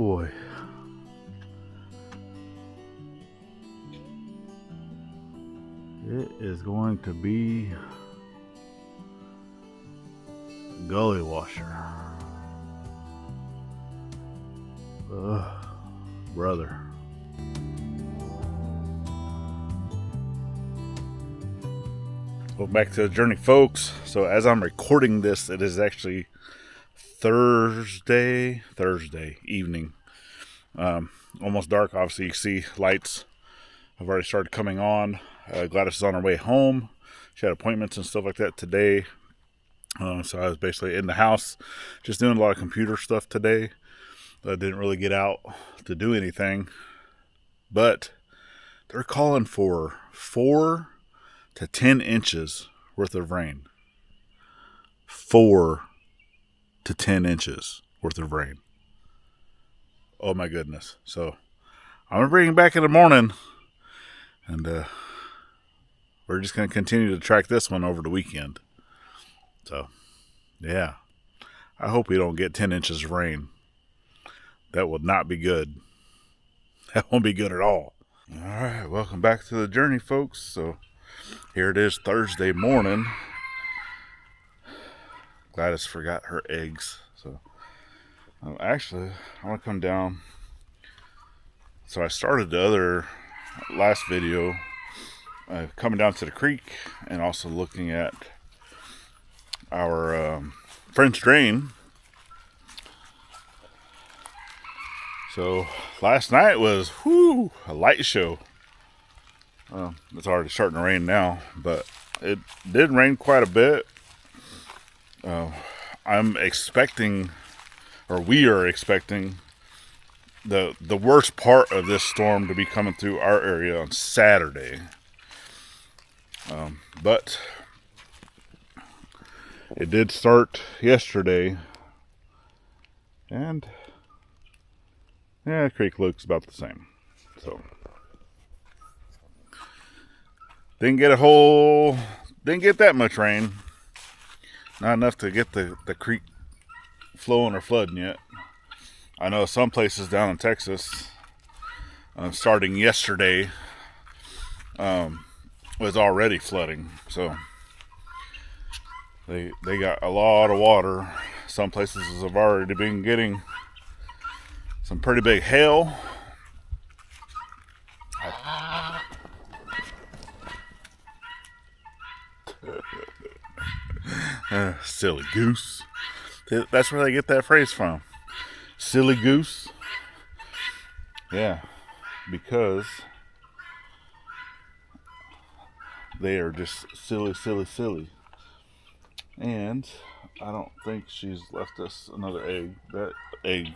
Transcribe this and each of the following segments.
boy. It is going to be gully washer. Brother. Welcome back to the journey, folks. So as I'm recording this, it is actually Thursday evening. Almost dark. Obviously you can see lights have already started coming on. Gladys is on her way home. She had appointments and stuff like that today. So I was basically in the house just doing a lot of computer stuff today. I didn't really get out to do anything. But they're calling for 4 to 10 inches worth of rain. 4 to 10 inches worth of rain. Oh my goodness. So I'm going to bring it back in the morning. And we're just going to continue to track this one over the weekend. So, yeah. I hope we don't get 10 inches of rain. That would not be good. That won't be good at all. All right, welcome back to the journey, folks. So, here it is Thursday morning. Gladys forgot her eggs. So, actually, I want to come down. So, I started the last video coming down to the creek and also looking at our French drain. So last night was a light show. It's already starting to rain now, but it did rain quite a bit. I'm expecting, or we are expecting, the worst part of this storm to be coming through our area on Saturday. But it did start yesterday, and yeah, the creek looks about the same. So didn't get that much rain. Not enough to get the creek flowing or flooding yet. I know some places down in Texas, starting yesterday, was already flooding. So they got a lot of water. Some places have already been getting some pretty big hail. Silly goose. That's where they get that phrase from. Silly goose. Yeah, because they are just silly. And I don't think she's left us another egg.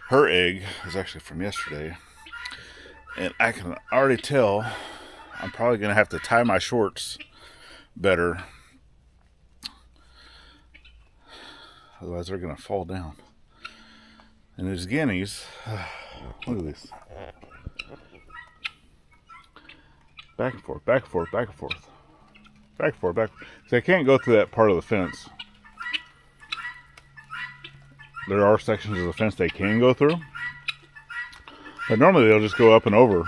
Her egg is actually from yesterday. And I can already tell I'm probably going to have to tie my shorts better. Otherwise they're going to fall down. And there's guineas. Look at this. Back and forth. See, I can't go through that part of the fence. There are sections of the fence they can go through. But normally they'll just go up and over.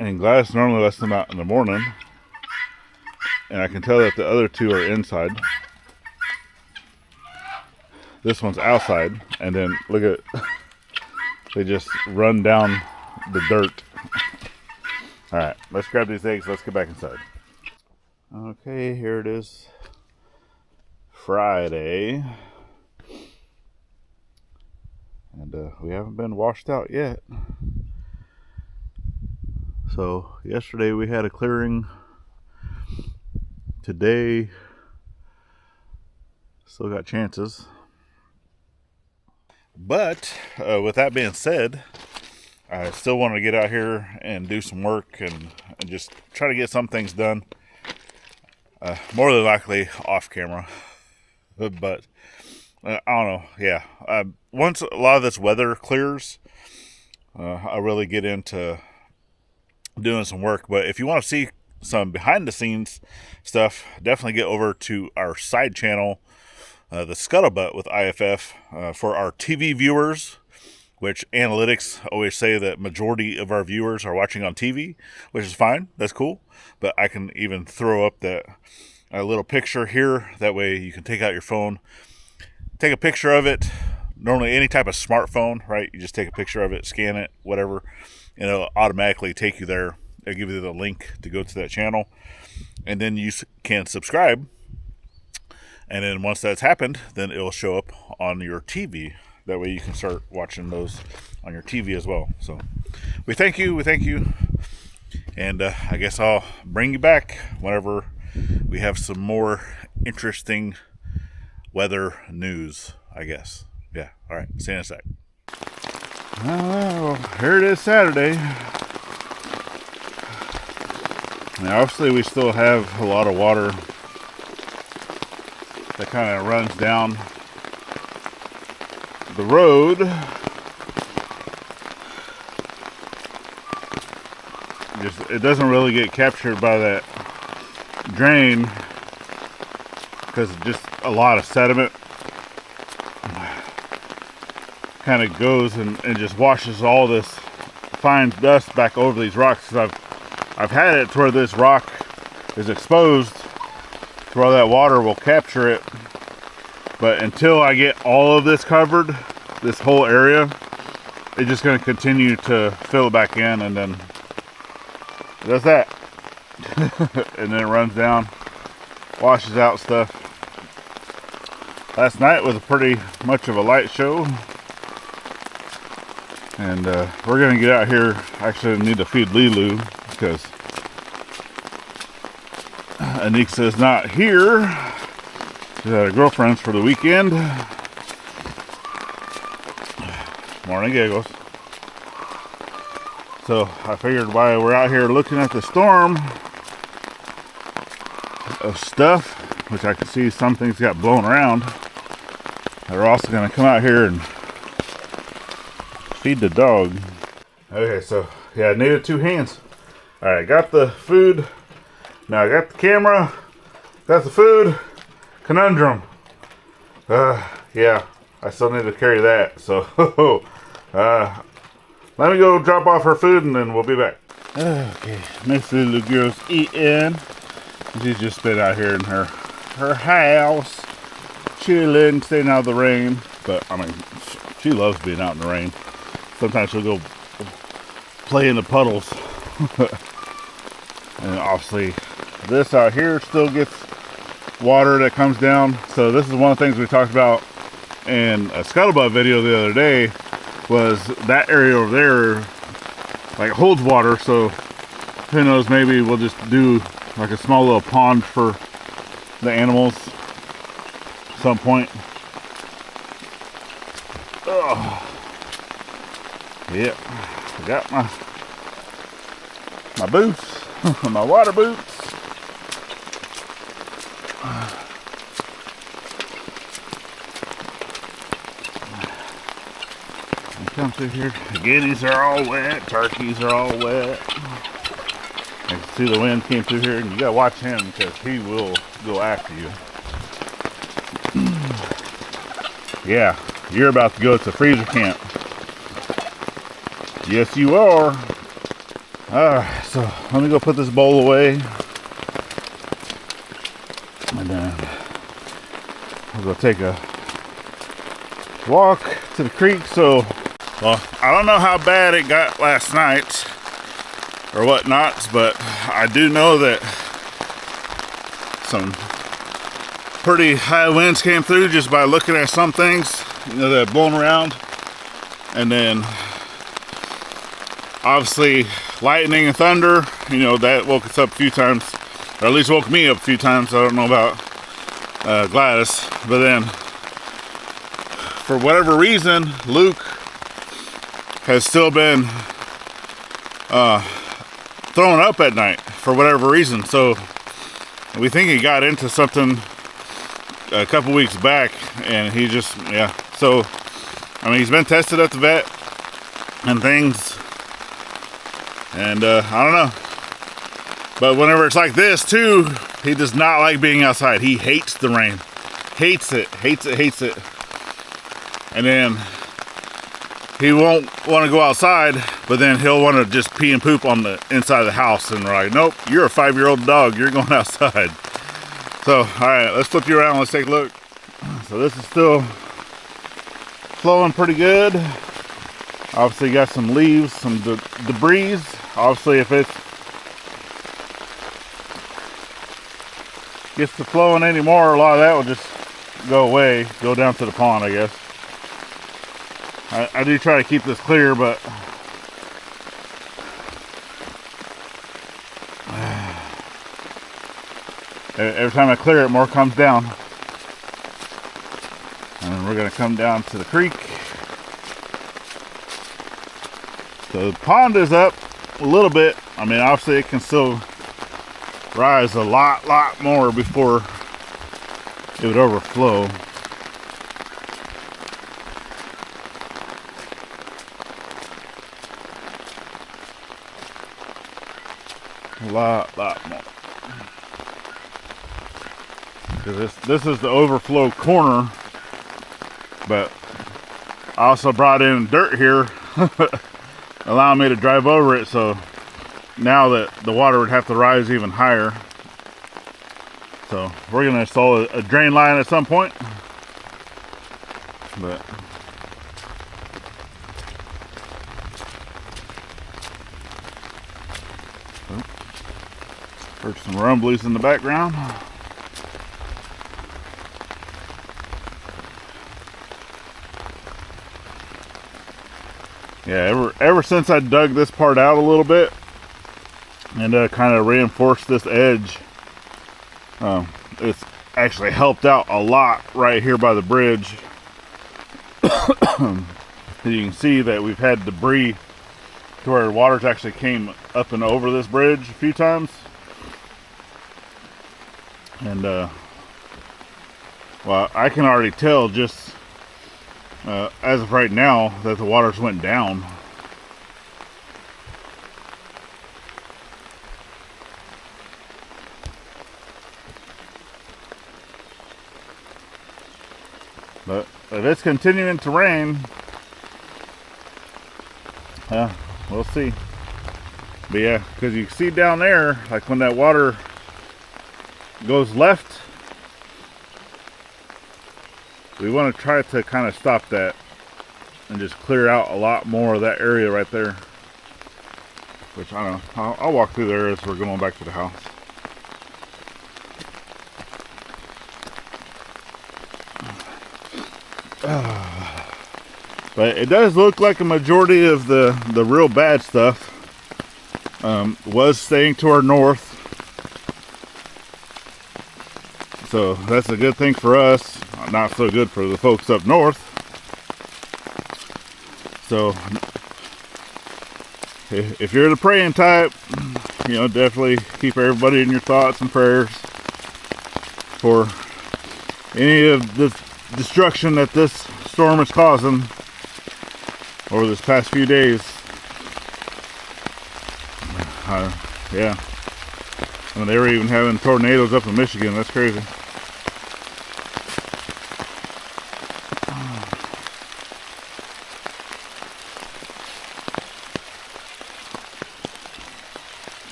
And Gladys normally lets them out in the morning. And I can tell that the other two are inside. This one's outside. And then look at, they just run down the dirt. Alright, let's grab these eggs. Let's get back inside. Okay, here it is. Friday. And we haven't been washed out yet. So yesterday we had a clearing. Today still got chances. But with that being said, I still want to get out here and do some work and just try to get some things done. More than likely off camera. But I don't know. Yeah. Once a lot of this weather clears, I really get into doing some work. But if you want to see some behind the scenes stuff, definitely get over to our side channel the scuttlebutt with IFF for our TV viewers, which analytics always say that majority of our viewers are watching on TV, which is fine. That's cool. But I can even throw up that a little picture here. That way you can take out your phone, take a picture of it. Normally any type of smartphone, right? You just take a picture of it, scan it, whatever, and it'll automatically take you there. It'll give you the link to go to that channel. And then you can subscribe. And then once that's happened, then it'll show up on your TV. That way you can start watching those on your TV as well. So we thank you. And I guess I'll bring you back whenever we have some more interesting weather news, I guess. Yeah, all right. See you in a sec. Well, here it is, Saturday. Now, obviously, we still have a lot of water that kind of runs down the road. It doesn't really get captured by that drain because it's just a lot of sediment kind of goes and just washes all this fine dust back over these rocks. I've had it to where this rock is exposed to where that water will capture it, but until I get all of this covered, this whole area, it's just going to continue to fill it back in, and then it does that. And then it runs down, washes out stuff. Last night was pretty much of a light show. And we're going to get out here. Actually, I need to feed Leelu because Anika is not here. She's at her girlfriend's for the weekend. Morning giggles. So I figured while we're out here looking at the storm of stuff, which I can see some things got blown around, they're also going to come out here and feed the dog. Okay, so yeah, I needed 2 hands. Alright, got the food. Now I got the camera. Got the food. Conundrum. Yeah, I still need to carry that. So, let me go drop off her food and then we'll be back. Okay, Miss Little Girl's eating. She's just been out here in her house, chilling, staying out of the rain. But I mean, she loves being out in the rain. Sometimes she'll go play in the puddles. And obviously this out here still gets water that comes down. So this is one of the things we talked about in a scuttlebutt video the other day, was that area over there like holds water. So who knows, maybe we'll just do like a small little pond for the animals at some point. Ugh. Yep, I got my boots, my water boots. And come through here. The guineas are all wet, turkeys are all wet. I can see the wind came through here, and you gotta watch him because he will go after you. Yeah, you're about to go to freezer camp. Yes, you are. Alright, so let me go put this bowl away. And then I'll go take a walk to the creek. So, well, I don't know how bad it got last night or whatnot, but I do know that some pretty high winds came through just by looking at some things, you know, that blown around. And then obviously lightning and thunder, you know, that woke us up a few times, or at least woke me up a few times. I don't know about Gladys, but then for whatever reason, Luke has still been throwing up at night for whatever reason. So we think he got into something a couple weeks back, and he just, yeah. So I mean, he's been tested at the vet and things. And I don't know, but whenever it's like this too, he does not like being outside. He hates the rain. hates it. And then he won't want to go outside, but then he'll want to just pee and poop on the inside of the house. And we're like, nope, you're a 5-year-old dog. You're going outside. So, all right, let's flip you around. Let's take a look. So this is still flowing pretty good. Obviously, you got some leaves, some debris. Obviously, if it gets to flowing anymore, a lot of that will just go away, go down to the pond, I guess. I do try to keep this clear, but every time I clear it, more comes down. And we're gonna come down to the creek. So the pond is up a little bit. I mean, obviously it can still rise a lot more before it would overflow. A lot more. Because this is the overflow corner, but I also brought in dirt here, allowing me to drive over it. So now that the water would have to rise even higher. So we're gonna install a drain line at some point, but heard some rumblies in the background. Yeah, ever since I dug this part out a little bit and kind of reinforced this edge, it's actually helped out a lot right here by the bridge. You can see that we've had debris to where water's actually came up and over this bridge a few times. And well, I can already tell just as of right now that the waters went down. But if it's continuing to rain, we'll see. But yeah, because you see down there, like when that water goes left, we want to try to kind of stop that and just clear out a lot more of that area right there. Which I don't know, I'll walk through there as we're going back to the house. But it does look like a majority of the real bad stuff was staying to our north. So that's a good thing for us, not so good for the folks up north. So if you're the praying type, you know, definitely keep everybody in your thoughts and prayers for any of the destruction that this storm is causing over this past few days. Yeah, I mean, they were even having tornadoes up in Michigan. That's crazy.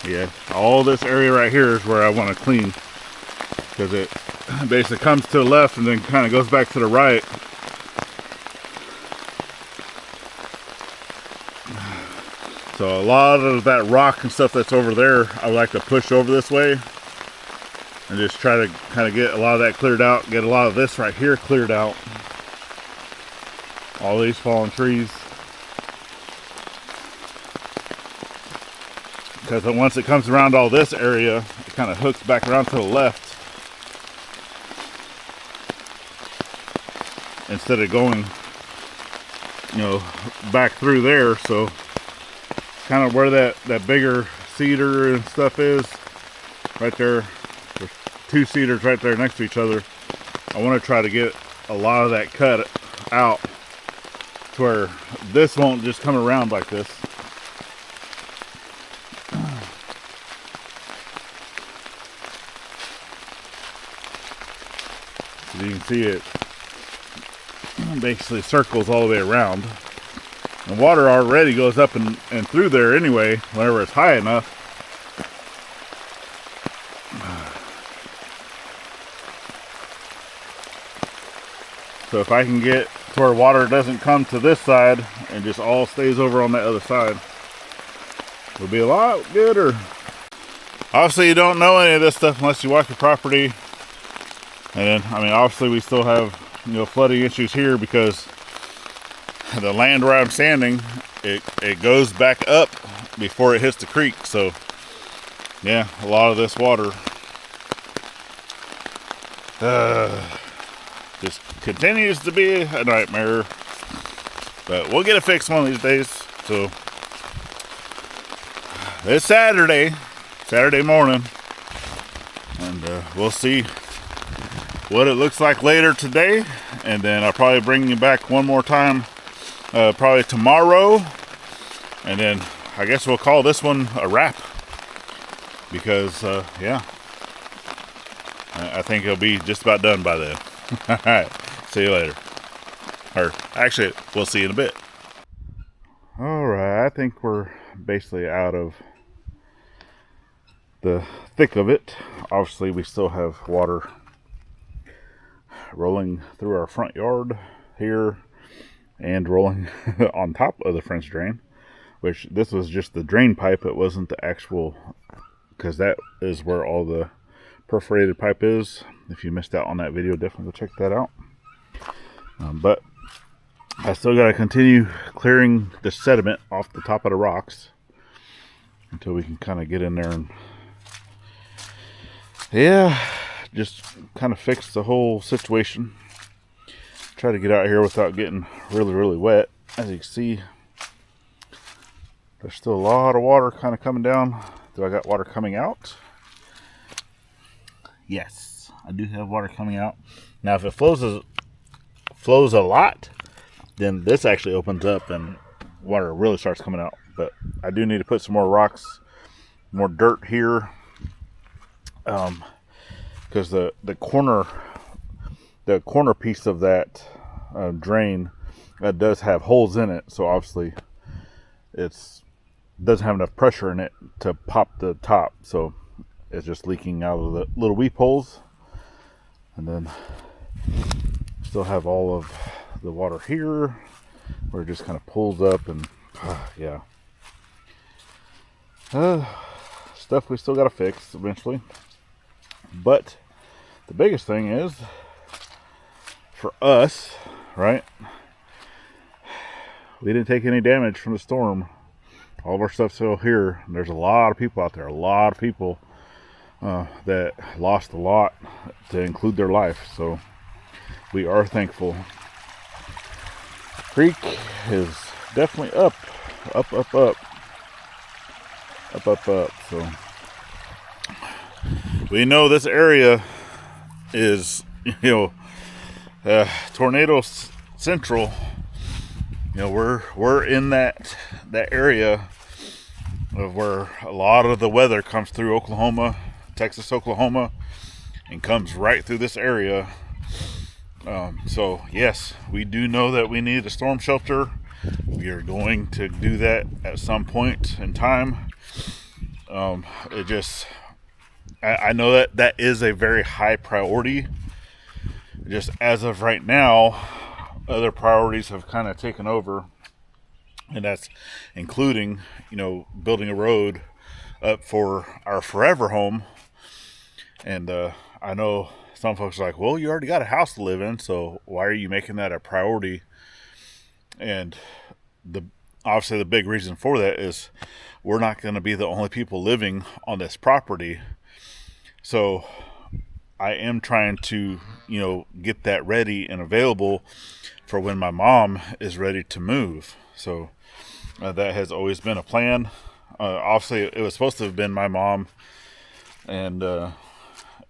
Yeah, all this area right here is where I want to clean, because it basically comes to the left and then kind of goes back to the right. So a lot of that rock and stuff that's over there, I would like to push over this way and just try to kind of get a lot of that cleared out, get a lot of this right here cleared out. All these fallen trees. Because once it comes around all this area, it kind of hooks back around to the left instead of going, you know, back through there. So kind of where that bigger cedar and stuff is, right there. There's two cedars right there next to each other. I want to try to get a lot of that cut out to where this won't just come around like this. see it basically circles all the way around. And water already goes up and through there anyway, whenever it's high enough. So if I can get to where water doesn't come to this side and just all stays over on that other side, it'll be a lot gooder. Obviously you don't know any of this stuff unless you walk your property. And I mean, obviously we still have, flooding issues here because the land where I'm standing, it goes back up before it hits the creek. So yeah, a lot of this water just continues to be a nightmare, but we'll get it fixed one of these days. So it's Saturday morning, and we'll see what it looks like later today, and then I'll probably bring you back one more time probably tomorrow, and then I guess we'll call this one a wrap because yeah, I think it'll be just about done by then. All right, see you later. Or actually, we'll see you in a bit. All right, I think we're basically out of the thick of it. Obviously, we still have water rolling through our front yard here and rolling on top of the French drain, which this was just the drain pipe. It wasn't the actual, because that is where all the perforated pipe is. If you missed out on that video, definitely go check that out. But I still got to continue clearing the sediment off the top of the rocks until we can kind of get in there and yeah, just kind of fix the whole situation. Try to get out here without getting really wet. As you can see, there's still a lot of water kind of coming down. Do I got water coming out? Yes, I do have water coming out. Now, if it flows a lot, then this actually opens up and water really starts coming out. But I do need to put some more rocks, more dirt here, because the corner piece of that drain does have holes in it. So obviously, it doesn't have enough pressure in it to pop the top. So it's just leaking out of the little weep holes, and then still have all of the water here where it just kind of pulls up, and yeah, stuff we still got to fix eventually. But the biggest thing is for us, right, we didn't take any damage from the storm. All of our stuff's still here. There's a lot of people out there, that lost a lot to include their life, so we are thankful. Creek is definitely up. So we know this area is, tornado central. We're in that area of where a lot of the weather comes through Oklahoma, Texas, Oklahoma, and comes right through this area. So yes, we do know that we need a storm shelter. We are going to do that at some point in time. I know that is a very high priority. Just as of right now, other priorities have kind of taken over, and that's including, building a road up for our forever home. And I know some folks are like, well, you already got a house to live in, so why are you making that a priority? And obviously the big reason for that is we're not going to be the only people living on this property. So I am trying to, get that ready and available for when my mom is ready to move. So that has always been a plan. Obviously, it was supposed to have been my mom and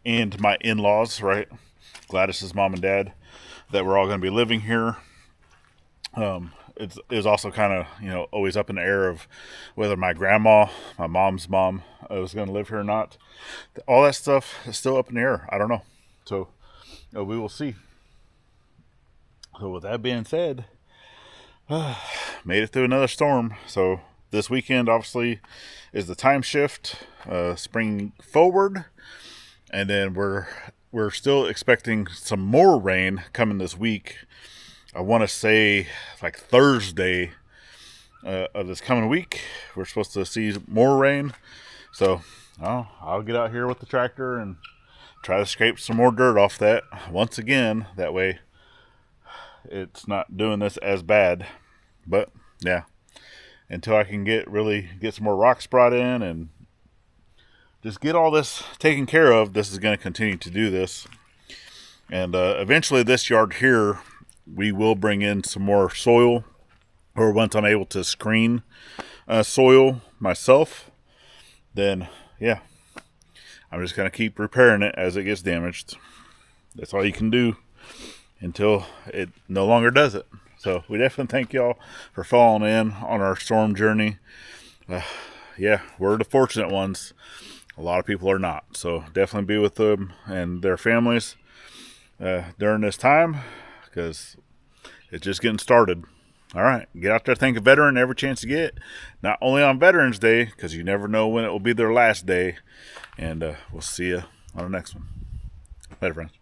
my in-laws, right? Gladys's mom and dad, that were all going to be living here. It was also kind of, always up in the air of whether my grandma, my mom's mom, was going to live here or not. All that stuff is still up in the air. I don't know. So we will see. So with that being said, made it through another storm. So this weekend obviously is the time shift, spring forward, and then we're still expecting some more rain coming this week. I want to say like Thursday of this coming week, we're supposed to see more rain. So I'll get out here with the tractor and try to scrape some more dirt off that once again. That way it's not doing this as bad. But yeah, until I can get some more rocks brought in and just get all this taken care of, this is going to continue to do this. And eventually this yard here, we will bring in some more soil, or once I'm able to screen soil myself, then yeah, I'm just going to keep repairing it as it gets damaged. That's all you can do until it no longer does it. So we definitely thank y'all for following in on our storm journey. Yeah, we're the fortunate ones. A lot of people are not. So definitely be with them and their families during this time, because it's just getting started. All right, get out there, thank a veteran every chance you get. Not only on Veterans Day, because you never know when it will be their last day. And we'll see you on the next one. Later, friends.